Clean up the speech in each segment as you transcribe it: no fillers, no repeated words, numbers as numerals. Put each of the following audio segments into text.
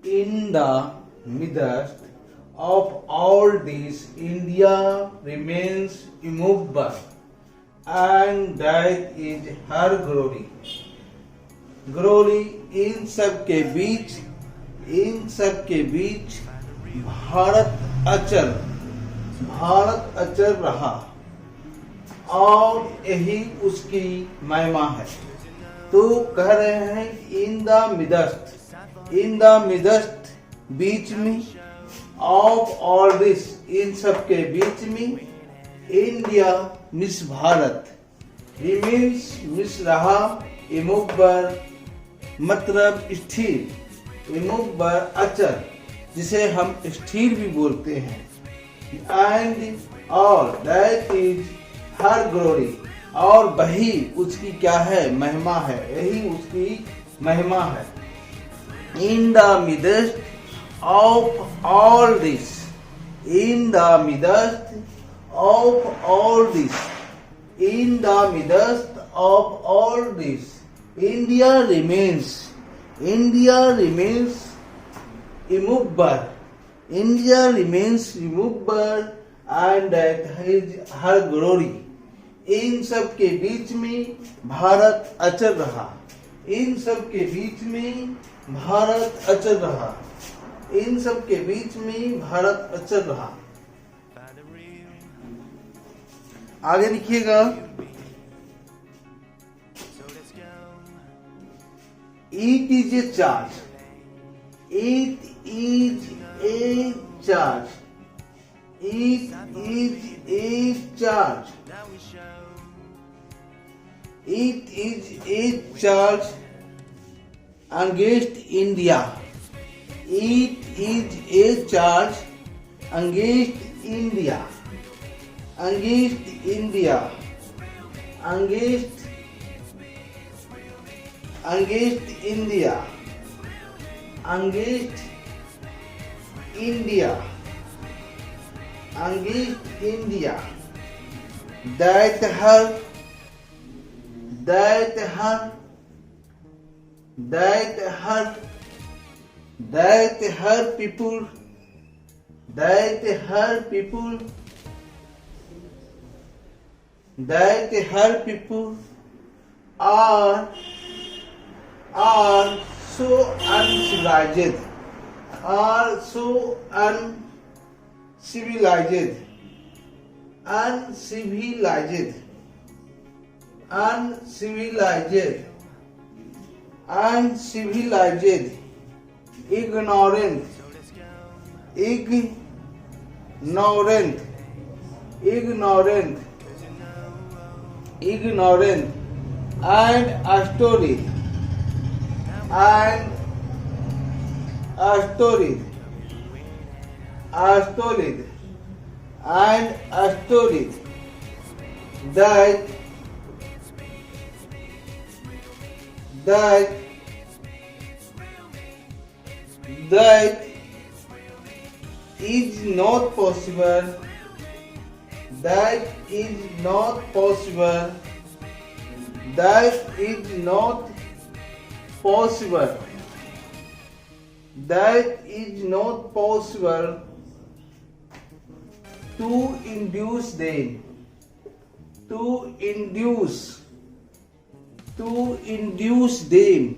In the midst of all this, India remains immovable, and that is her glory. Glory इन सब के बीच भारत अचल रहा और यही उसकी महिमा है। तो कह रहे हैं इन द मिडस्ट बीच में ऑफ ऑल दिस इन सब के बीच में India miss Bharat remains miss रहा इमूवेबल मतलब स्थिर इमूवेबल अचल जिसे हम स्थिर भी बोलते हैं। एंड और दैट इज हर ग्लोरी और वही उसकी क्या है महिमा है, यही उसकी महिमा है। In the midst of all this in the midst of all this in the midst of all this India remains immovable. India remains immovable and that is her glory. इन सब के बीच में भारत अचल रहा। इन सब के बीच में भारत अचल रहा। इन सब के बीच में भारत अचल रहा। आगे लिखिएगा। It is a charge. It is a charge. It is a charge. It is a charge against India. It is a charge against India. Against India. Against India, against India, against India, that her people are so uncivilized, uncivilized, ignorant, and astoried. That is not possible. That is not possible. That is not possible. That is not possible to induce them. To induce them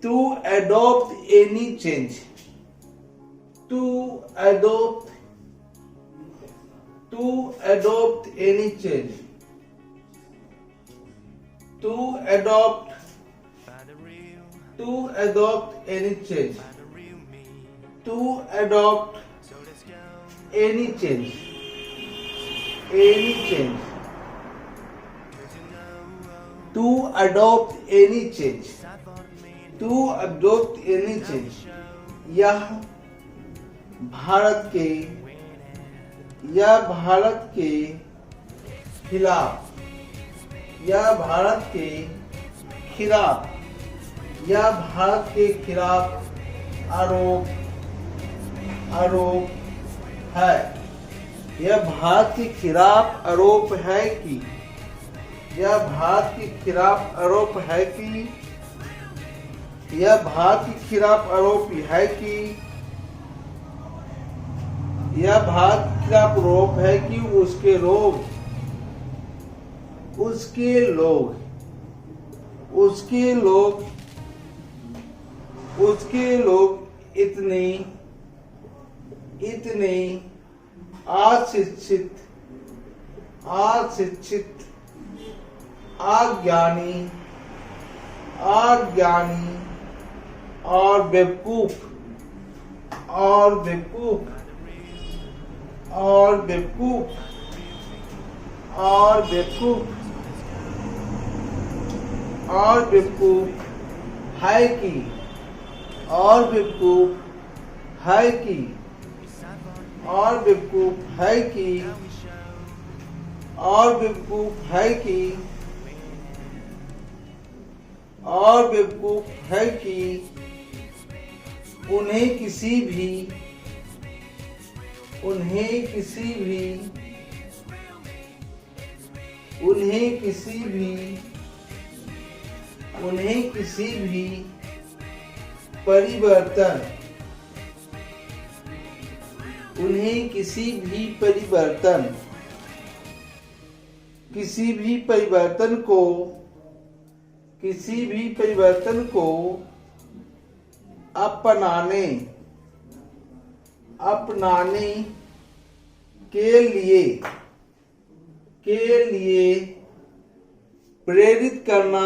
to adopt any change. To adopt any change. To adopt any change. To adopt any change. To adopt any change. To adopt any change. यह भारत के खिलाफ आरोप है। यह भारत के खिलाफ आरोप है कि यह भारत के खिलाफ आरोप है कि यह भारत के खिलाफ आरोप है कि यह भारत के खिलाफ आरोप है कि उसके लोग इतने अशिक्षित, अज्ञानी और बेवकूफ है कि उन्हें किसी भी परिवर्तन को अपनाने के लिए प्रेरित करना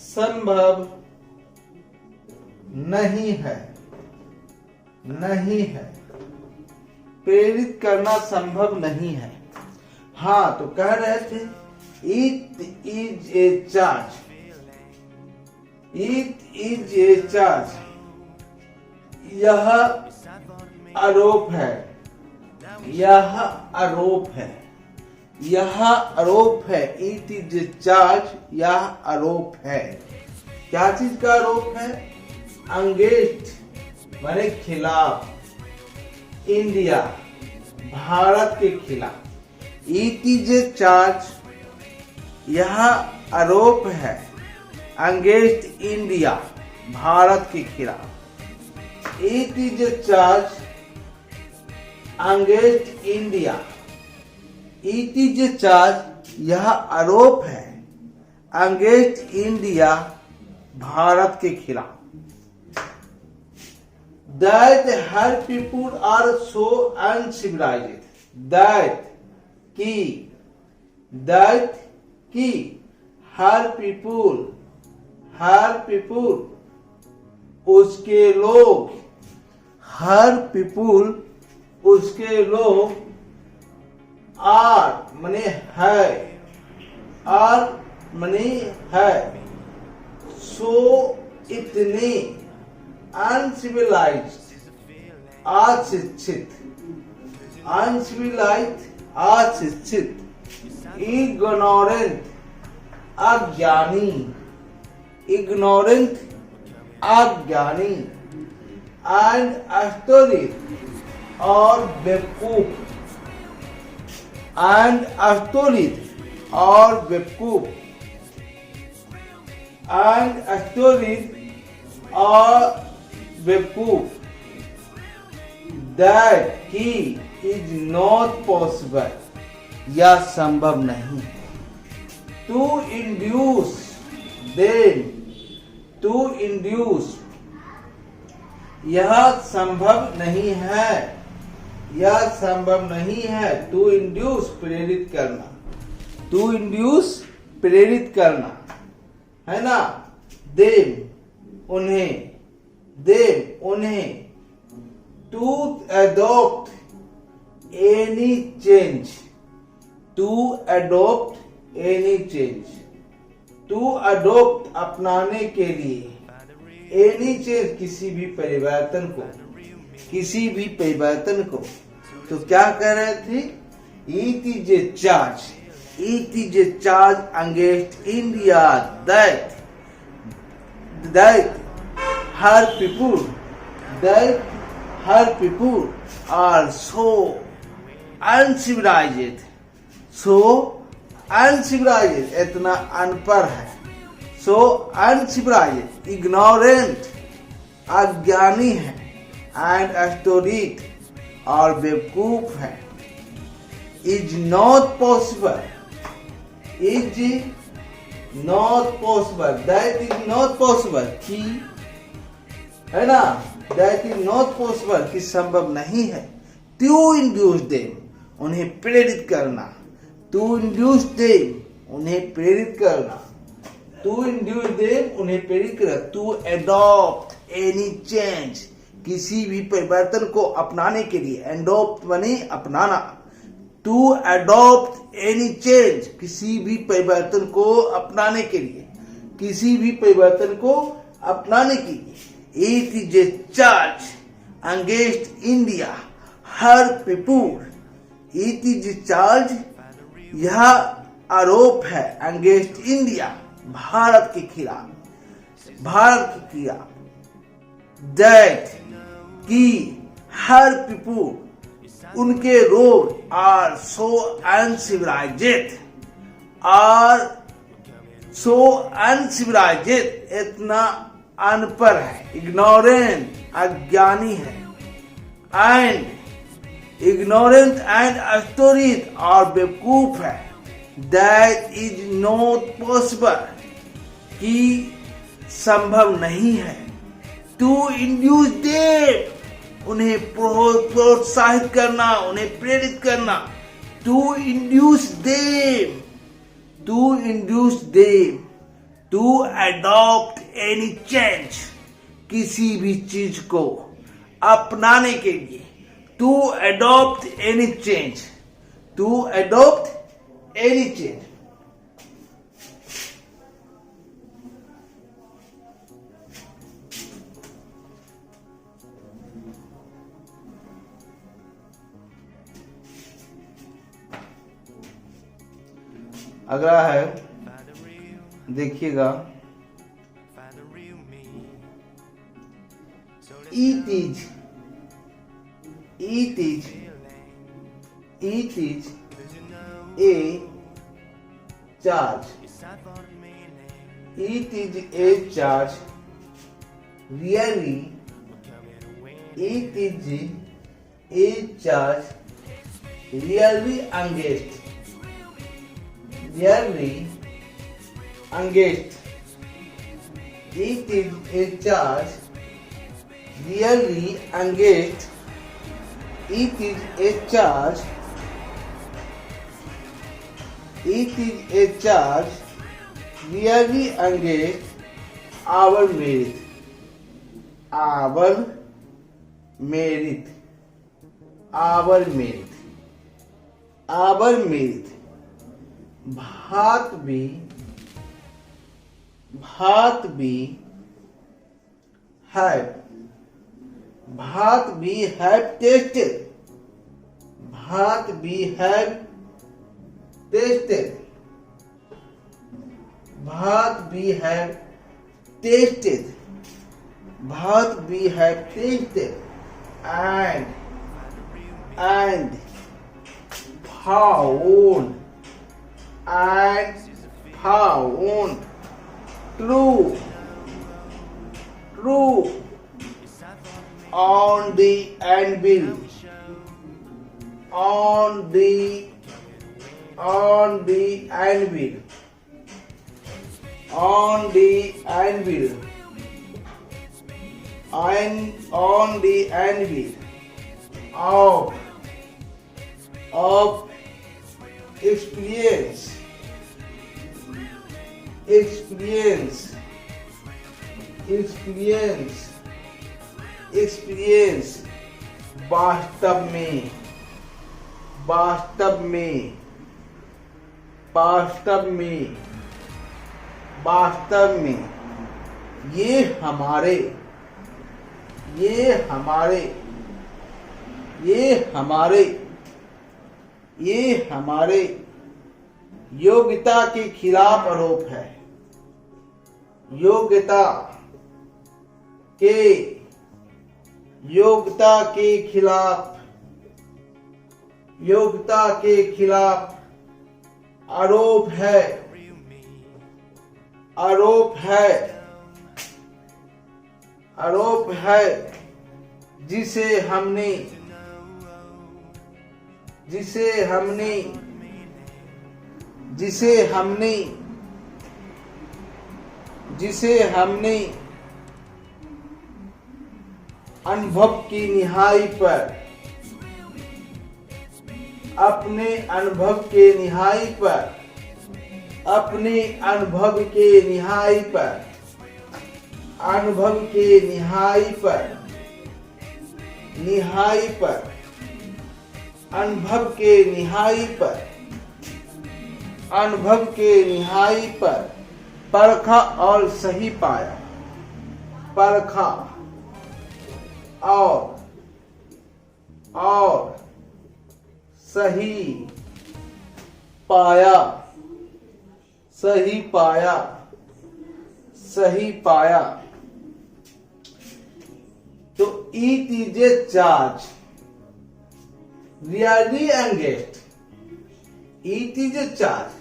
संभव नहीं है। प्रेरित करना संभव नहीं है। हाँ, तो कह रहे थे इट इज ए चार्ज। यह आरोप है। इट इज ए चार्ज, यह आरोप है। क्या चीज का आरोप है? अगेंस्ट माने खिलाफ, इंडिया भारत के खिलाफ। इट इज ए चार्ज, यह आरोप है अगेंस्ट इंडिया भारत के खिलाफ। It is a charge against India. It is a charge, यह आरोप है अगेंस्ट इंडिया भारत के खिलाफ। That her people are so uncivilized that her people उसके लोग are मने है so इतने अनसिविलाइज्ड, अशिक्षित, इग्नोरेंट, अज्ञानी, एंड अस्तोलित और बेवकूफ, that he is not possible, यह संभव नहीं है। to induce यह संभव नहीं है। to induce प्रेरित करना है ना। उन्हें to adopt any change, अपनाने के लिए, any change किसी भी परिवर्तन को। तो क्या कह रहे थे? It is a charge against India that her her people are so uncivilized, so uncivilized, इतना अनपढ़ है, so uncivilized, ignorant, अज्ञानी है, and stupid, और बेवकूफ है, is not possible, is not possible, that is not possible, कि है ना, that is not possible, कि संभव नहीं है, to induce them, उन्हें प्रेरित करना, to induce them, उन्हें प्रेरित करना, to induce them, उन्हें प्रेरित करना, to adopt any change, किसी भी परिवर्तन को अपनाने के लिए, adopt माने अपनाना, to adopt any change, किसी भी परिवर्तन को अपनाने के लिए, किसी भी परिवर्तन को अपनाने के लिए, it is a charge against India, her people, it is a charge, यह आरोप है against India, भारत के खिलाफ, भारत के खिलाफ, that कि her people, उनके लोग are so uncivilized, are so uncivilized, इतना अनपढ़ है, ignorant, अज्ञानी है, and ignorant and stupid, और बेवकूफ है, that is not possible, कि संभव नहीं है, to induce them, उन्हें प्रोत्साहित करना, उन्हें प्रेरित करना, to induce them, to induce them, to adopt any change, किसी भी चीज को अपनाने के लिए, to adopt any change, to adopt any change. अगला है, देखिएगा, it is a charge, it is a charge, really, it is a charge, really against, really against, it is a charge, really against, it is a charge, it is a charge, really against our merit, our merit, our merit, our merit, भात भी have, भात भी have tasted, भात भी have tasted, भात भी have tasted, भात भी have tasted, and found, and found true on the anvil, on the anvil, on the anvil, and on the anvil of experience, वास्तव में ये हमारे योग्यता के खिलाफ आरोप है, योग्यता के योग्यता के खिलाफ, योग्यता के खिलाफ आरोप है, आरोप है, आरोप है, जिसे हमने, जिसे हमने, जिसे हमने, जिसे हमने अनुभव की निहाई पर, अपने अनुभव के निहाई पर, अपने अनुभव के निहाई पर, अनुभव के निहाई पर, निहाई पर, अनुभव के निहाई पर, अनुभव के निहाई पर परखा और सही पाया, परखा और सही पाया, सही पाया, सही पाया। तो it is a charge really engaged, it is a charge,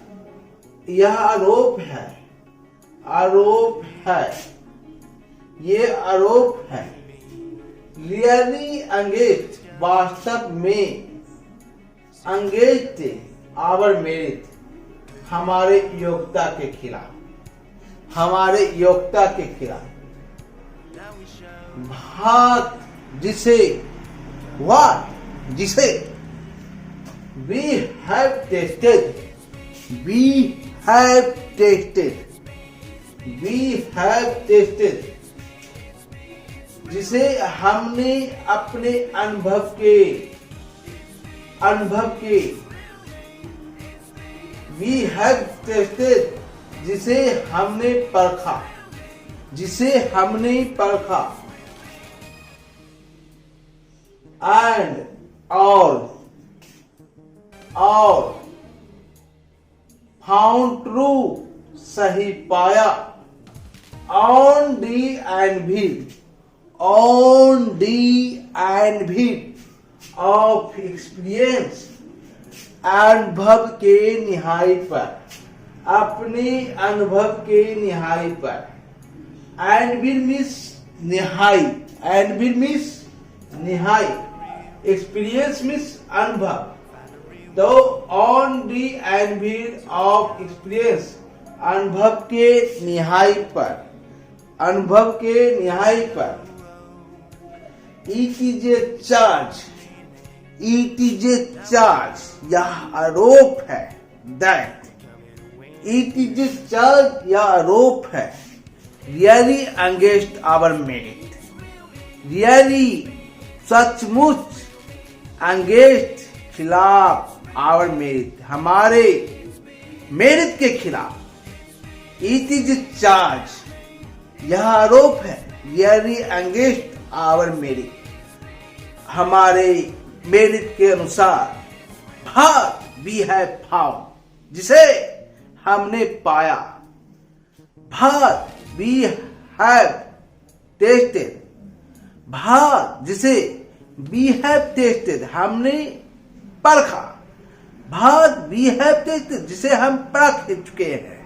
यह आरोप है, आरोप है, ये आरोप है। रियली एंगेज, वास्तव में, एंगेज थे, आवर मेरिट, हमारे योग्यता के खिलाफ, हमारे योग्यता के खिलाफ। भात जिसे, व्हाट जिसे we have tasted, we have tasted, we have tasted, जिसे हमने अपने अनुभव के, अनुभव के, we have tasted, जिसे हमने परखा, जिसे हमने परखा। and और found true, सही पाया। on the anvil, on the anvil of experience, अनुभव के निहाई पर, अपने अनुभव के निहाई पर। anvil means निहाई, anvil means निहाई, experience means अनुभव। तो on the anvil of experience, अनुभव के निहाई पर, अनुभव के निहाई पर। it is a charge, it is a charge, यह आरोप है। that it is a charge, यह आरोप है। really against our merit, really सचमुच, against खिलाफ, our merit, हमारे मेरिट के खिलाफ। it is a charge, यह आरोप है। really against our merit, हमारे मेरिट के अनुसार। भात we have found, जिसे हमने पाया। भात we have tasted, भात जिसे we have tasted, हमने परखा। भात we have tasted, जिसे हम परख चुके हैं।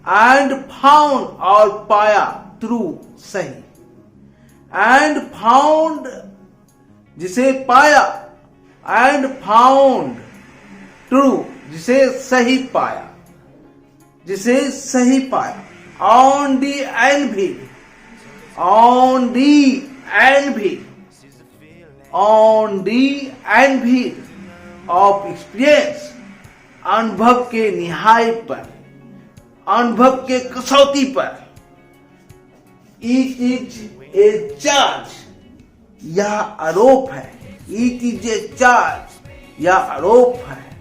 and found, और पाया, true, सही। and found, जिसे पाया। and found true, जिसे सही पाया, जिसे सही पाया। on the anvil, on the anvil, on the anvil of experience, अनुभव के निहाई पर, अनुभव के कसौटी पर। it is a charge, यह आरोप है। it is a charge, यह आरोप है।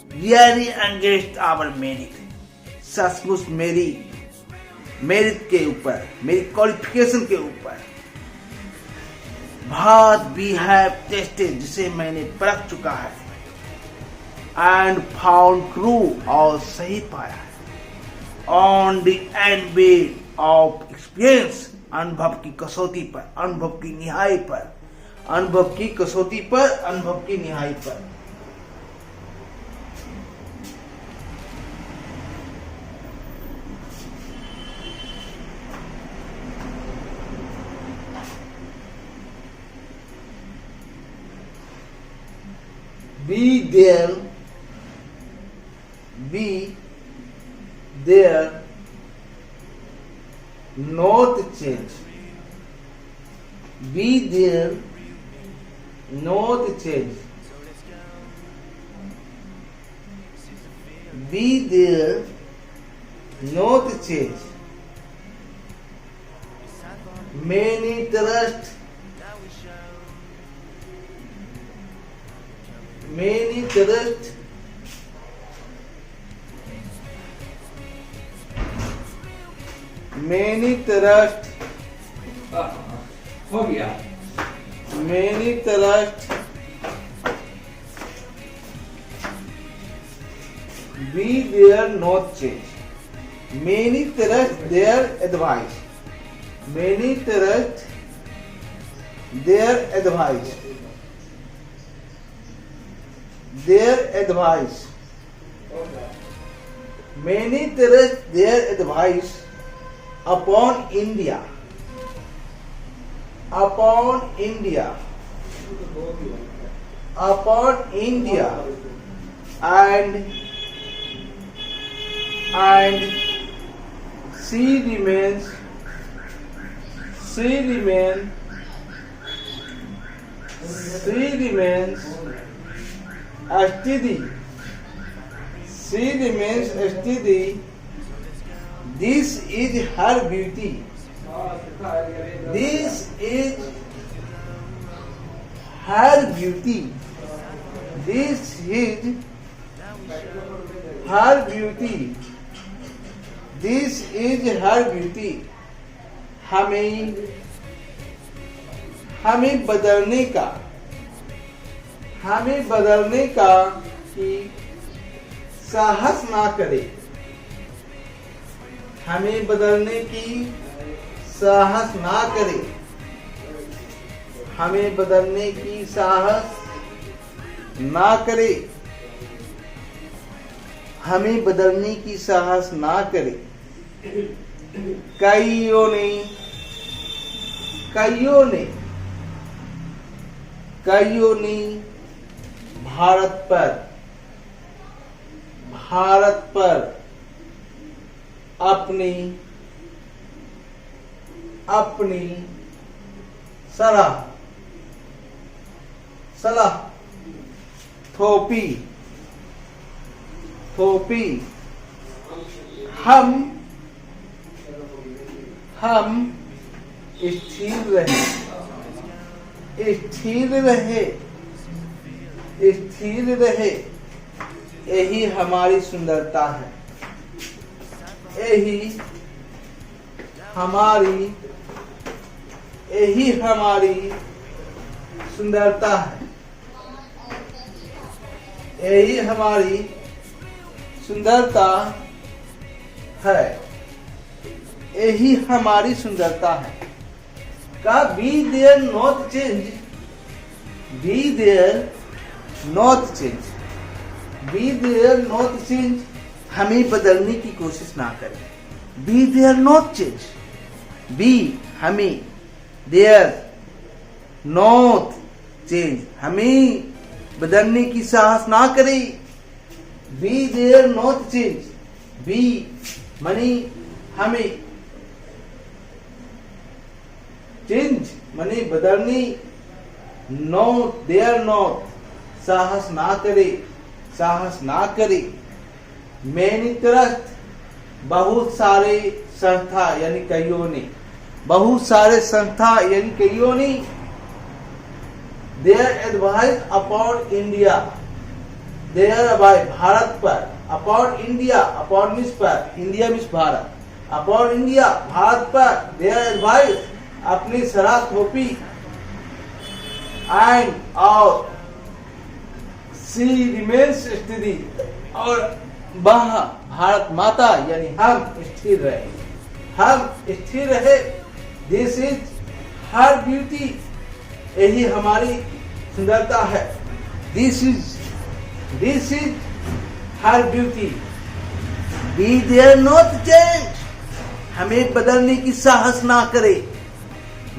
really against our merit, सचमुच मेरी मेरिट के ऊपर, मेरी क्वालिफिकेशन के ऊपर। भात we have tasted, जिसे मैंने परख चुका है। and found true, और सही पाया है। on the anvil of experience, अनुभव की कसौटी पर, अनुभव की निहाई पर, अनुभव की कसौटी पर, अनुभव की निहाई पर। Be there, not change. Be there, not change. Be there, not change. Many trust, many trust, many trust, हो गया। many trust, be there, not change. Many trust their advice. Many trust their advice. Their advice. Many trust their advice upon India. Upon India. Upon India. And she remains steady. She remains steady. This is her beauty. This is her beauty. This is her beauty. This is her beauty. हमें बदलने का कि साहस ना करे। हमें बदलने की साहस ना करे। हमें बदलने की साहस ना करे। हमें बदलने की साहस ना करे। कईयों ने भारत पर अपनी सलाह थोपी। हम स्थिर रहे। यही हमारी सुंदरता है। यही हमारी सुंदरता है। यही हमारी सुंदरता है। यही हमारी सुंदरता है। का be there not change. Be there not change. Be there not change. हमें बदलने की कोशिश ना करें। Be there not change. Be हमें, देयर नॉट चेंज हमें बदलने की साहस ना करें। Be there not change. Be money हमें, चेंज मनी बदलनी, नॉट देयर नॉट साहस ना करे। मैनी ट्रस्ट बहुत सारे संस्था यानी कईयों ने, बहुत सारे संस्था यानी कईयों ने there advice upon India, their advice Bharat पर, अपॉन इंडिया, अपॉन मिस पर, India miss Bharat, upon India Bharat पर, देयर एडवाइस अपनी सलाह थोपी, एंड और सी रिमेन्स स्टडी और वह भारत माता यानी हम स्थिर रहे। दिस इज हर ब्यूटी, यही हमारी सुंदरता है। This is her beauty. Be there not change, हमें बदलने की साहस ना करे।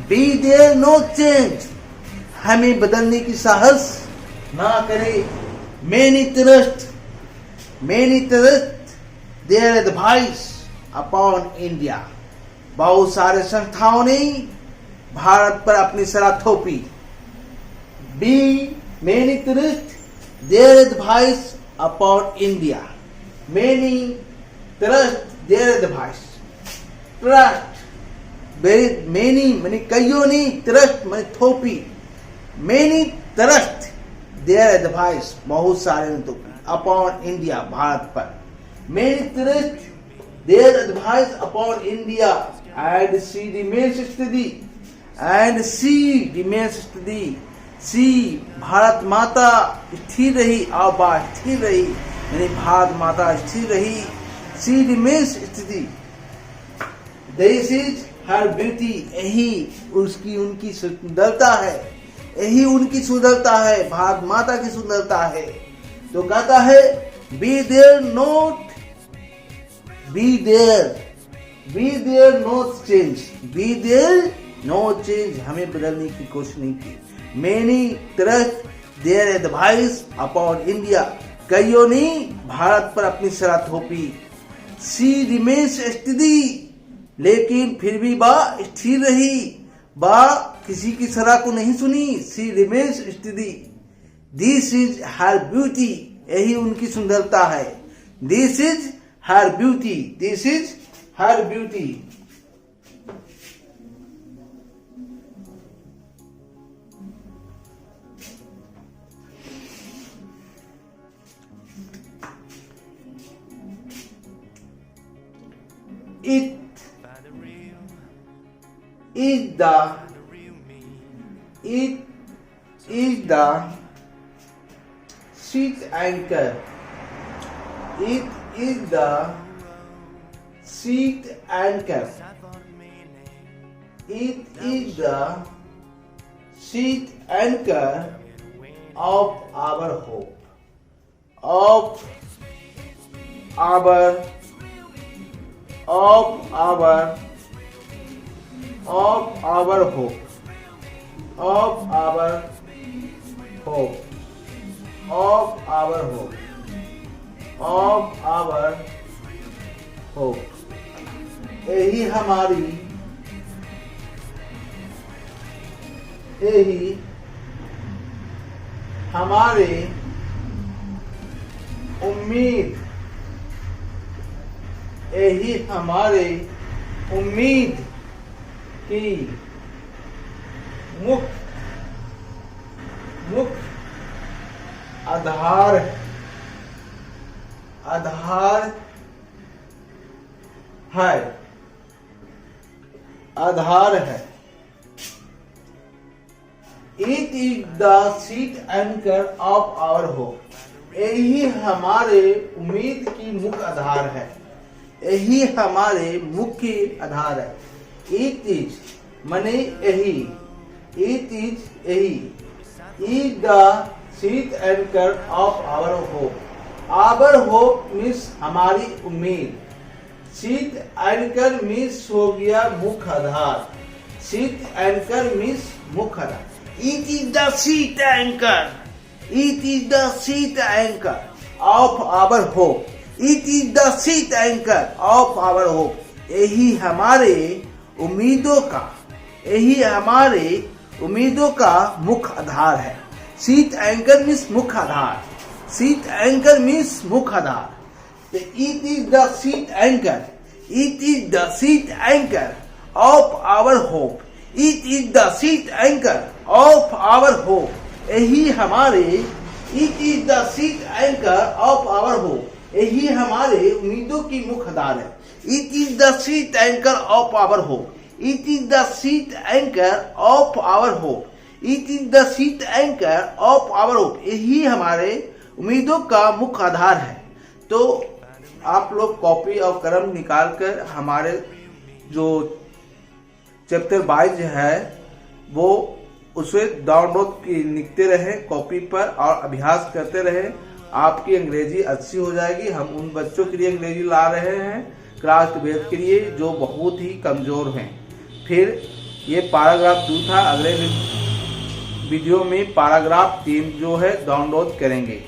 बी देयर नॉट चेंज, हमें बदलने की साहस ना करे। Many trust their advice upon India, बहुत सारे संस्थाओं ने भारत पर अपनी सलाह थोपी। Many trust their advice upon India, many trust their advice। Trust, many माने कईयों ने, ट्रस्ट माने थोपी, many trust their advice, बहुत सारे ने तो अपॉन इंडिया, भारत पर। Many trust their advice upon India and she remains steady, and she remains steady, she Bharat माता स्थिर रही, आबा स्थिर रही, यानी भारत माता स्थिर रही। she remains steady, this is her beauty, यही उसकी उनकी सुंदरता है, यही उनकी सुंदरता है, भारत माता की सुंदरता है। तो कहता है be there not, be there not change, be there not change, हमें बदलने की कोशिश नहीं की। Many trust their advice upon India, कईयों ने भारत पर अपनी सलाह थोपी। सी रिमेन्स स्टेडी, लेकिन फिर भी बा स्थिर रही, बा किसी की सलाह को नहीं सुनी। She remains steady, this is her beauty, यही उनकी सुंदरता है। This is her beauty, this is her beauty. It is the seat anchor. It is the seat anchor. It is the seat anchor of our hope, of our hope, of our hope, of our hope, of our hope, of our hope। यही हमारी, यही हमारे उम्मीद, यही हमारे उम्मीद की मुख्य आधार है। It is the seat anchor of our hope, यही हमारे उम्मीद की मुख्य आधार है, यही हमारे मुख्य आधार है। It is माने यही, it is यही, is the seat anchor of our hope, our hope means हमारी उम्मीद। seat anchor means हो गया मुख्य आधार, seat anchor means मुख्य आधार। It is the seat anchor, it is the seat anchor of our hope, it is the seat anchor of our hope, यही हमारे उम्मीदों का, यही हमारे उम्मीदों का मुख्य आधार है। सीट एंकर मीन्स मुख्य आधार, सीट एंकर मीन्स मुख्य आधार। It is the sheet anchor, it is the sheet anchor of our hope, it is the sheet anchor of our hope, यही हमारे, it is the sheet anchor of our hope, यही हमारे उम्मीदों की मुख्य आधार है। It is the sheet anchor of our hope, it is the sheet anchor of our hope, it is the sheet anchor of our hope, यही हमारे उम्मीदों का मुख्य आधार है। तो आप लोग कॉपी और कलम निकाल कर हमारे जो चैप्टर 22 है वो उसे डाउनलोड लिखते रहे कॉपी पर और अभ्यास करते रहे, आपकी अंग्रेजी अच्छी हो जाएगी। हम उन बच्चों के लिए अंग्रेजी ला रहे हैं क्लास 12 के लिए जो बहुत ही कमज़ोर हैं। फिर ये पैराग्राफ 2 था, अगले वीडियो में पैराग्राफ 3 जो है डाउनलोड करेंगे।